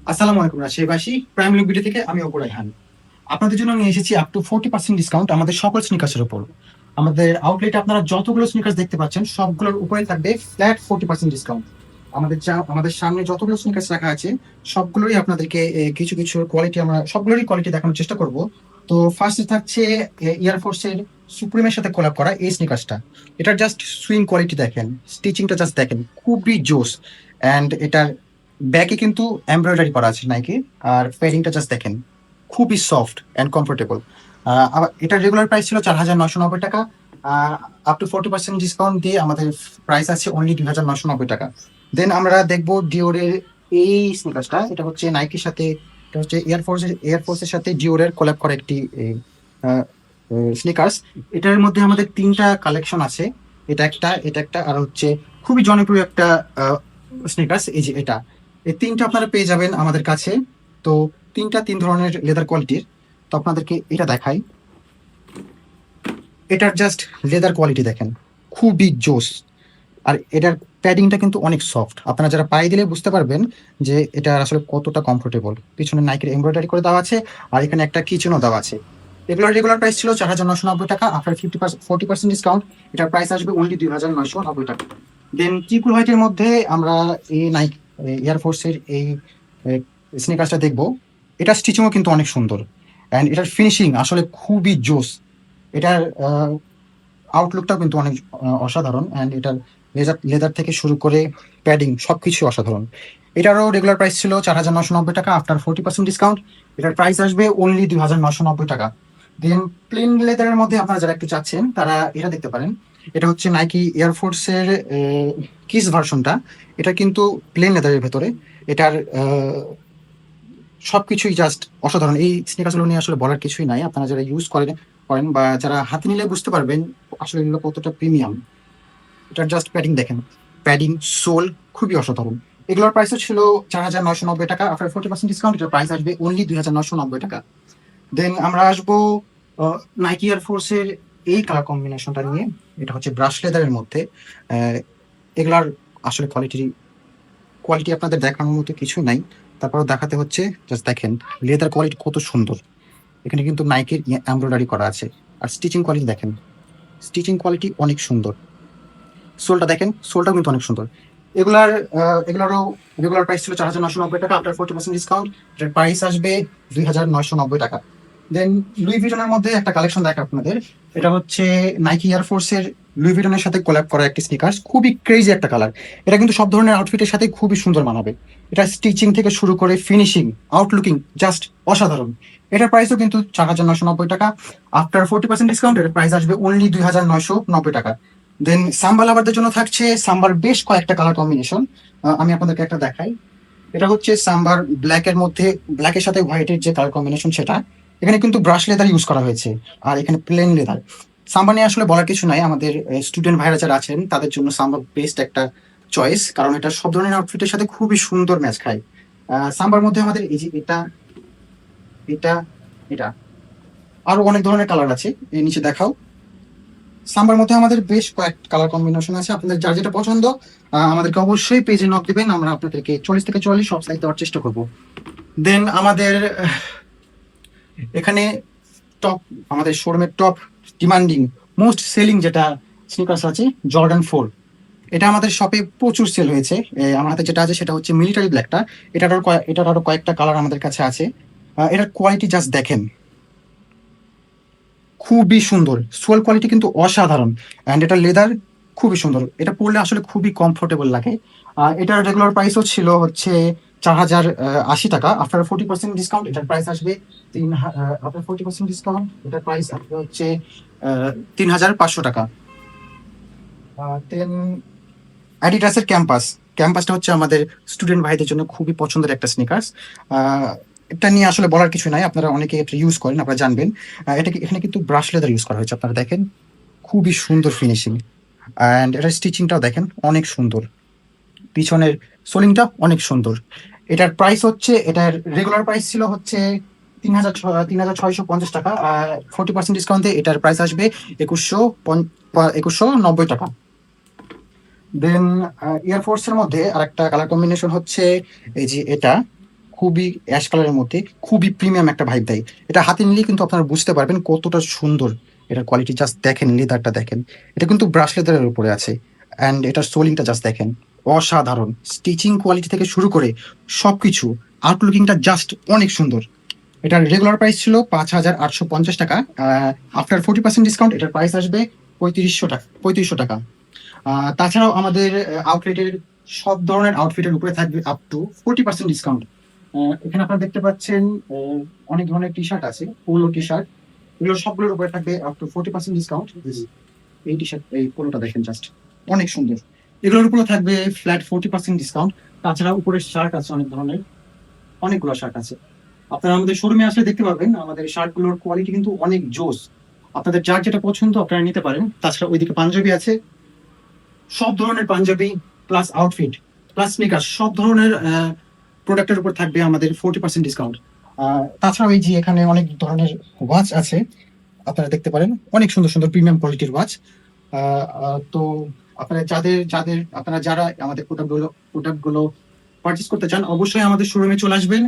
আসসালামু আলাইকুম রাজশাহীবাসী, prime look video থেকে আমি অপু রায়হান। আপনাদের জন্য নিয়ে এসেছি আপ টু 40% ডিসকাউন্ট আমাদের সকল স্নিকার্সের উপর। আমাদের আউটলেটে আপনারা যতগুলো স্নিকার্স দেখতে পাচ্ছেন সবগুলোর উপরে থাকবে ফ্ল্যাট 40% ডিসকাউন্ট। আমাদের সামনে যতগুলো স্নিকার্স রাখা আছে সবগুলোরই আপনাদেরকে কিছু কিছু কোয়ালিটি, আমরা সবগুলোরই কোয়ালিটি দেখানোর চেষ্টা করব। তো ফার্স্টে থাকছে এয়ারফোর্সের সুপ্রিমের সাথে কোলাব করা এই স্নিকার্সটা। এটার জাস্ট সুইং কোয়ালিটি দেখেন, স্টিচিংটা জাস্ট দেখেন, খুবই জোস। অ্যান্ড এটার ব্যাকে কিন্তু এমব্রয়ডারি করা আছে নাইকি। আর প্যাডিংটা জাস্ট দেখেন, খুবই সফট অ্যান্ড কমফোর্টেবল। আবার এটার রেগুলার প্রাইস ছিল 4,990 টাকা। আপ টু 40% ডিসকাউন্ট দিয়ে আমাদের প্রাইস আছে অনলি 2,990 টাকা। দেন আমরা দেখবো ডিওরের এই স্নিকার্সটা। এটা হচ্ছে নাইকির সাথে, এটা হচ্ছে এয়ারফোর্সের সাথে ডিওরের কোল্যাব করা একটি স্নিকার্স। এটার মধ্যে আমাদের তিনটা কালেকশন আছে। এটা একটা আর হচ্ছে খুবই জনপ্রিয় একটা স্নিকার্স, এই যে এটা। এই তিনটা আপনারা পেয়ে যাবেন আমাদের কাছে। তো তিন ধরনের লেদার কোয়ালিটির। তো আপনাদেরকে এটা দেখাই। এটার জাস্ট লেদার কোয়ালিটি দেখেন, খুবই জোস। আর এটার প্যাডিংটা কিন্তু অনেক সফট, আপনারা যারা পায়ে দিলে বুঝতে পারবেন যে এটা আসলে কতটা কমফোর্টেবল। পিছনে নাইকের এমব্রয়ডারি করে দেওয়া আছে, আর এখানে একটা কিচেনও দেওয়া আছে। এগুলোর রেগুলার প্রাইস ছিল 4,990 টাকা। আফটার 40% ডিসকাউন্ট এটার প্রাইস আসবে অনলি 2,990 টাকা। দেন ট্রিপল হোয়াইটের মধ্যে আমরা এই এয়ারফোর্সের এই স্নিকার্সটা দেখবো। এটার স্টিচিংও কিন্তু অনেক সুন্দর, অ্যান্ড এটার ফিনিশিং আসলে খুবই জোস। এটার আউটলুকটাও কিন্তু অনেক অসাধারণ। অ্যান্ড এটার লেদার থেকে শুরু করে প্যাডিং সবকিছু অসাধারণ। এটারও রেগুলার প্রাইস ছিল 4,990 টাকা। আফটার 40% ডিসকাউন্ট এটার প্রাইস আসবে অনলি 2,990 টাকা। দেন প্লেন লেদারের মধ্যে আপনারা যারা একটু চাচ্ছেন তারা এটা দেখতে পারেন। এটা হচ্ছে নাইকি এয়ারফোর্সের কিস ভার্সনটা। এটা কিন্তু প্লেন লেদারের ভেতরে। এটার সবকিছুই জাস্ট অসাধারণ। এই স্নিকার্সগুলো নিয়ে আসলে বলার কিছুই নাই, আপনারা যারা ইউজ করেন বা যারা হাতে নিলে বুঝতে পারবেন আসলে এগুলো কতটা প্রিমিয়াম। এটার জাস্ট প্যাডিং দেখেন, প্যাডিং, সোল খুবই অসাধারণ। এগুলোর প্রাইসও ছিল 4,990 টাকা। আফটার 40% ডিসকাউন্ট এটার প্রাইস আসবে অনলি 2,990 টাকা। দেন আমরা আসবো নাইকি এয়ার ফোর্সের এই কালার কম্বিনেশনটা নিয়ে। এটা হচ্ছে ব্রাশ লেদারের মধ্যে। আহ, এগুলার আসলে কোয়ালিটি আপনাদের দেখানোর মতো কিছু নাই, তারপরেও দেখাতে হচ্ছে। জাস্ট দেখেন লেদার কোয়ালিটি কত সুন্দর। এখানে কিন্তু নাইকের এমব্রয়ডারি করা আছে। আর স্টিচিং কোয়ালিটি দেখেন, স্টিচিং কোয়ালিটি অনেক সুন্দর। সোলটা দেখেন, সোলটাও কিন্তু অনেক সুন্দর। এগুলার এগুলারও রেগুলার প্রাইস ছিল 4,990 টাকা। আফটার 40% ডিসকাউন্ট এটার প্রাইস আসবে 2,990 টাকা। দেন লুই ভিটনের মধ্যে একটা কালেকশন দেখা আপনাদের। এটা হচ্ছে নাইকি এয়ারফোর্সের লুই ভিটনের সাথে কোল্যাব করা একটি স্নিকার্স, খুবই ক্রেজি একটা কালার। এটা কিন্তু সব ধরনের আউটফিটের সাথে খুবই সুন্দর মানাবে। এটা স্টিচিং থেকে শুরু করে ফিনিশিং, আউটলুকিং জাস্ট অসাধারণ। এটার প্রাইসও কিন্তু 4,990 টাকা। আফটার 40% ডিসকাউন্ট এটার প্রাইস আসবে অনলি 2,990 টাকা। দেন সাম্বা লাভারদের জন্য থাকছে সাম্বার বেশ কয়েকটা কালার কম্বিনেশন। আমি আপনাদেরকে একটা দেখাই। এটা হচ্ছে সাম্বার ব্ল্যাক এর মধ্যে, ব্ল্যাকের সাথে হোয়াইটের যে কালার কম্বিনেশন সেটা। এখানে কিন্তু ব্রাশ লেদার ইউজ করা হয়েছে, আর এখানে প্লেন লেদার। সাম্বা নিয়ে আসলে বলার কিছু নাই, আমাদের স্টুডেন্ট ভাইরা যারা আছেন তাদের জন্য সাম্বা বেস্ট একটা চয়েস, কারণ এটা সব ধরনের আউটফিটের সাথে খুবই সুন্দর ম্যাচ খায়। সাম্বার মধ্যে আমাদের এই যে এটা, এটা, এটা, আরো অনেক ধরনের কালার আছে। এই নিচে দেখাও। সাম্বার মধ্যে আমাদের বেশ কয়েক কালার কম্বিনেশন আছে, আপনাদের যার যেটা পছন্দ আমাদেরকে অবশ্যই পেজে নক দিবেন, আমরা আপনাদেরকে 40 থেকে 44 সব সাইজ দেওয়ার চেষ্টা করব। দেন আমাদের এখানে টপ, আমাদের শোরুমের টপ ডিমান্ডিং, মোস্ট সেলিং যেটা স্নিকার্স আছে, জর্ডান 4। এটা আমাদের শপে প্রচুর সেল হয়েছে। আমার হাতে যেটা আছে সেটা হচ্ছে মিলিটারি ব্ল্যাকটা। এটার আরো কয়েকটা কালার আমাদের কাছে আছে। এটার কোয়ালিটি জাস্ট দেখেন, খুবই সুন্দর। সোল কোয়ালিটি কিন্তু অসাধারণ। অ্যান্ড এটা লেদার খুবই সুন্দর, এটা পরলে আসলে খুবই কমফোর্টেবল লাগে। এটার রেগুলার প্রাইসও ছিল হচ্ছে 4,080 টাকা। আফটার 40% ডিসকাউন্ট এটার প্রাইস আসবে আফটার 40% ডিসকাউন্ট এটার প্রাইস আসবে হচ্ছে 3,500 টাকা। দেন অ্যাডিডাসের ক্যাম্পাসটা হচ্ছে আমাদের স্টুডেন্ট ভাইদের জন্য খুবই পছন্দের একটা স্নিকার্স। এটা নিয়ে আসলে বলার কিছু নাই, আপনারা অনেকে এটা ইউজ করেন, আপনারা জানবেন। এখানে কিন্তু ব্রাশ লেদার ইউজ করা হয়েছে, আপনারা দেখেন খুবই সুন্দর ফিনিশিং। অ্যান্ড এটার স্টিচিংটাও দেখেন অনেক সুন্দর, পিছনের সোলিংটা অনেক সুন্দর। এটার প্রাইস হচ্ছে, এটার রেগুলার প্রাইস ছিল হচ্ছে 3,650 টাকা। 40% ডিসকাউন্টে এটার প্রাইস আসবে 2,190 টাকা। দেন এয়ারফোর্সের মধ্যে আরেকটা কালার কম্বিনেশন হচ্ছে এই যে এটা, খুবই অ্যাশ কালারের মধ্যে খুবই প্রিমিয়াম একটা ভাইব দেয়। এটা হাতে নিলেই কিন্তু আপনারা বুঝতে পারবেন কতটা সুন্দর এটার কোয়ালিটি। জাস্ট দেখেন, লেদারটা দেখেন। এটা কিন্তু ব্রাশ লেদারের উপরে আছে। অ্যান্ড এটার সোলিংটা জাস্ট দেখেন, অসাধারণ। স্টিচিং কোয়ালিটি থেকে শুরু করে সবকিছু, আউটলুকিংটা জাস্ট অনেক সুন্দর। এটার রেগুলার প্রাইস ছিল 5,850 টাকা। আফটার 40% ডিসকাউন্ট এটার প্রাইস আসবে 3500 টাকা। তাছাড়াও আমাদের আউটলেটের সব ধরনের আউটফিটের উপরে থাকবে আপ টু 40% ডিসকাউন্ট। এখানে আপনারা দেখতে পাচ্ছেন অনেক ধরনের টি শার্ট আছে, পোলো টি শার্ট। এগুলো সবগুলোর উপরে থাকবে আপ টু 40% ডিসকাউন্ট। এই টি শার্ট, এই পোলোটা দেখেন, জাস্ট অনেক সুন্দর। এগুলোর উপরে থাকবে ফ্ল্যাট 40% ডিসকাউন্ট। তাছাড়া উপরের শার্ট আছে অনেক ধরনের, অনেকগুলো শার্ট আছে। আপনারা আমাদের শোরুমে আসলে দেখতে পারবেন আমাদের শার্টগুলোর কোয়ালিটি কিন্তু অনেক জোস। আপনাদের যার যেটা পছন্দ আপনারা নিতে পারেন। তাছাড়া ওইদিকে পাঞ্জাবি আছে, সব ধরনের Punjabi plus outfit plus sneaker, সব ধরনের প্রোডাক্টের উপর থাকবে আমাদের 40% ডিসকাউন্ট। তাছাড়াও এই যে এখানে অনেক ধরনের ওয়াচ আছে, আপনারা দেখতে পারেন, অনেক সুন্দর সুন্দর প্রিমিয়াম কোয়ালিটির ওয়াচ। তো আপনারা যারা আমাদের প্রোডাক্টগুলো পারচেস করতে চান অবশ্যই আমাদের শোরুমে চলে আসবেন।